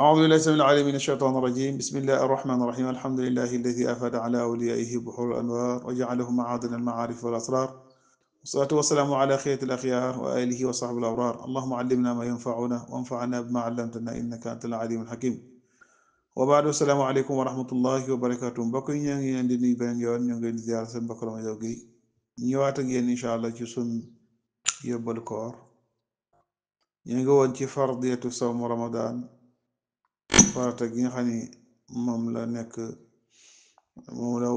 أعوذ بالله السميع العليم من الشيطان الرجيم. بسم الله الرحمن الرحيم. الحمد لله الذي أفاد على أوليائه بحور الأنوار وجعلهم معادن المعارف والأسرار، والصلاة والسلام على خيرة الأخيار وآله وصحبه الأبرار. اللهم علمنا ما ينفعنا وانفعنا بما علمتنا إنك أنت العليم الحكيم. وبعد السلام عليكم ورحمة الله وبركاته. mbokk yi ñoo ngi leen di nuyu beneen yoon, ñoo ngi leen di ziar seen mbokk Rama Jaw Guèye ñëwaat ak yéen incha allah ci sun yóbbal koor. ñu ngi woon ci fardiyatu sawmu Ramadan, farata gi nga xam ni moom la nekk moom la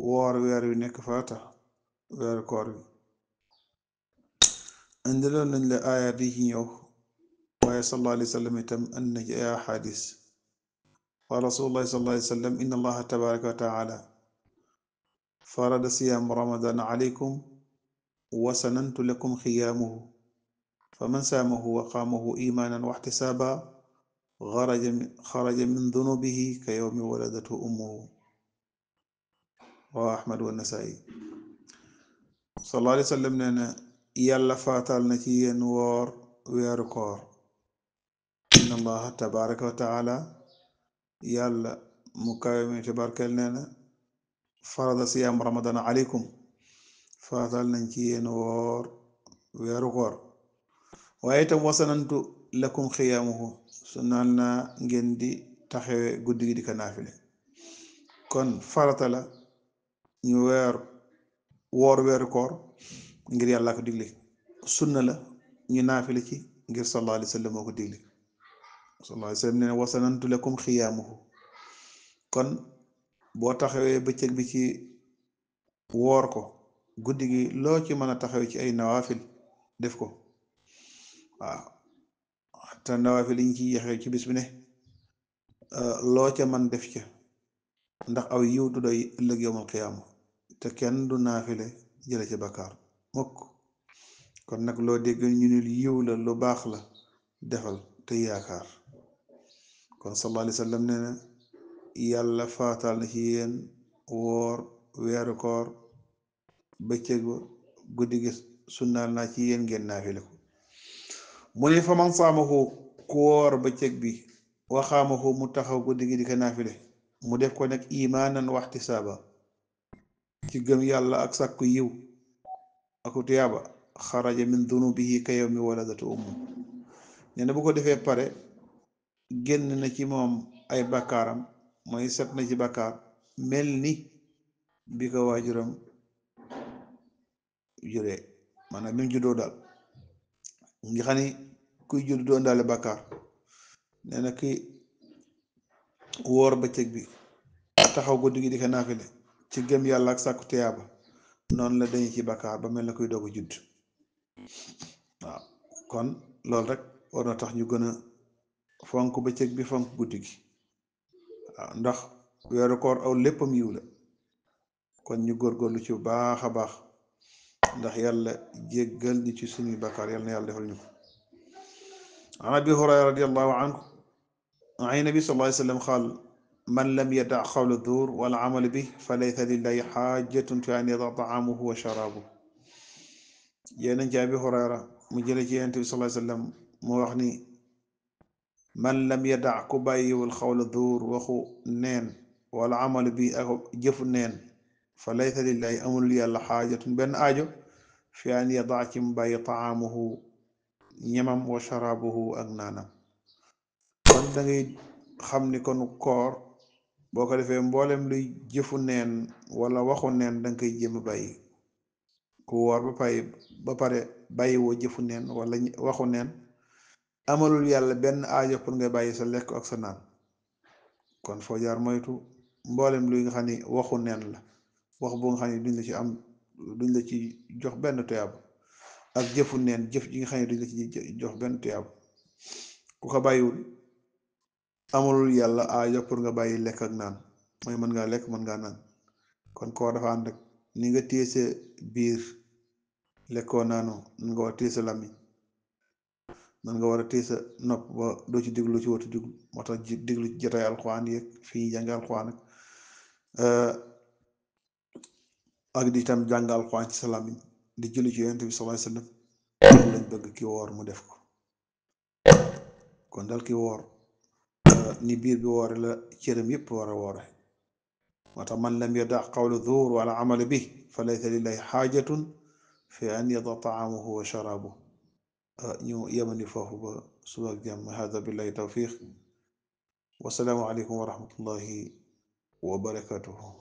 woor weer wi nekk farata, weeru koor wi. indiloon nañ la aayaat yi ci ñëw, waaye sallallahu alayhi wa sallam itam andi na ci ay ahadis. qaala rasulullahi sallallahu alayhi wa sallam inna allaha tabaraka wa taala farada siyam ramadan alaykum wa sanantu lakum xiyaamuhu faman saamahu wa qaamahu imanan wa ihtisaba xaraja min dunubihi ka yawmi waladatu ummuhu. rawahu ahmad wa nasaa'i. sallallahu alayhi wa sallam nee na yàlla faatal na ci yéen woor weeru koor. inna allaha tabaraka wa taala, yàlla mu kawe mi te barkeel nee na farada siyaam ramadan alaykum, faatal nañ ci yéen woor weeru koor. waaye itam wasanantu lakum xiyaamuhu, su naan naa ngeen di taxawe guddi gi di ko naafile. kon farata la ñu woor weeru koor ngir yàlla ko digle. sunna la ñu naafile ci ngir sallallahu alayhi wa sallam moo ko digle. sallallahu alayhi wa sallam nee na wasanantu lakum xiyaamuhu. kon boo taxawee bëccëg bi ci woor ko, guddi gi loo ci mën a taxawee ci ay nawaafil def ko. waaw te nawaafil yi ñu ciy yaxee ci bis bi ne loo ca man def ca, ndax aw yiw du doy ëllëg yowmal qiyaama, te kenn du naafile jële ci bakkaar mukk. kon nag loo dégg ñu ne yiw la, lu baax la, defal te yaakaar. kon sallallahu alayhi wa sallam nee na yàlla faatal na ci yéen woor weeru koor bëccëg ba, guddi gi sunnaal naa ci yéen ngeen naafile ko. mu ne fa man saamahu, ku woor bëccëg bi, waxaamahu mu taxaw guddi gi di ko naafile, mu def ko nag imaanan waxtisaaba, ci gëm yàlla ak sàkku yiw aku tiyaaba, xaraja min dunubihi ka yawmi waladatu ummu. nee na bu ko defee pare génn na ci moom ay bakkaaram, mooy set na ci bakkaar mel ni bi ko waajuram juree, maanaam bi mu juddoo daal. ngi xam ni kuy judd doon daale bakkaar. nee na ki woor bëccëg bi taxaw guddi gi di ko naafile ci gëm yàlla ak sàkku tiyaaba, noonu la dañu ci bakkaar ba mel na kuy doog a judd. waaw kon loolu rek war na tax ñu gën a fonk bëccëg bi, fonk guddi gi. waaw ndax weeru koor aw léppam yiw la. kon ñu góorgóorlu ci baax a baax, ndax yàlla jéggal ñu ci suñuy bakkaar. yàlla na yàlla defal ñu ko. an abi hurayra radiallahu anhu an nabi sallallahu alayhi wa sallam qaal man lam yada qawla zuur wal amal bi fa laysa lillahi xaajatun fi an yada taamuhu wa sharaabuhu. yéen ci abi hurayra mu jële ci yonent bi sallallahu alayhi wa sallam mu wax ni man lam yada, ku bàyyiwul xawla zuur, waxu neen, wala amal bi ak jëfu neen, fa laysa lillahi, amul yàlla xaajatun benn aajo fi an yada, ci mu bàyyi taamuhu ñamam, wa sharaabuhu ak naanam. kon da ngay xam ni kon koor boo ko defee mboolem luy jëfu neen wala waxu neen danga koy jéem a bàyyi. ku woor ba pare bàyyiwoo jëfu neen wala waxu neen, amalul yàlla benn aajo pour nga bàyyi sa lekk ak sa naan. kon foo jaar moytu mboolem luy nga xam ni waxu neen la, wax bu nga xam ni duñ la ci jox benn tuyaab, ak jëfu neen, jëf ji nga xam ne duñ la ci jox benn tuyaab. ku ko bàyyiwul amalul yàlla aajo pour nga bàyyi lekk ak naan, mooy mën ngaa lekk mën ngaa naan. kon koor dafa ànd rek ni nga téye sa biir lekkoo naanu, nan nga war a téye sa làmmiñ, nan nga war a téye sa nopp ba doo ci déglu ci watu déglu. moo tax déglu ci jotaay alxuraan yeeg fii jàng alxuraan ak di tam jàng alxuraan ci sa làmmiñ, di julli ci yonent bi sallallahu alayhi wa sallam. loolu lañ bëgg ki woor mu def ko. kon dal ki woor ni biir bi woore la cëram yépp war a woore moo tax man lam yada qawla zuur wala amala bi fa laysa lillahi xaajatun fi an yada taamahu wa sharaabu ñu yemani foofu ba suba ak jàmm hada billahi tawfiq wasalaamu aleykum wa rahmatullahi wa barakatuhu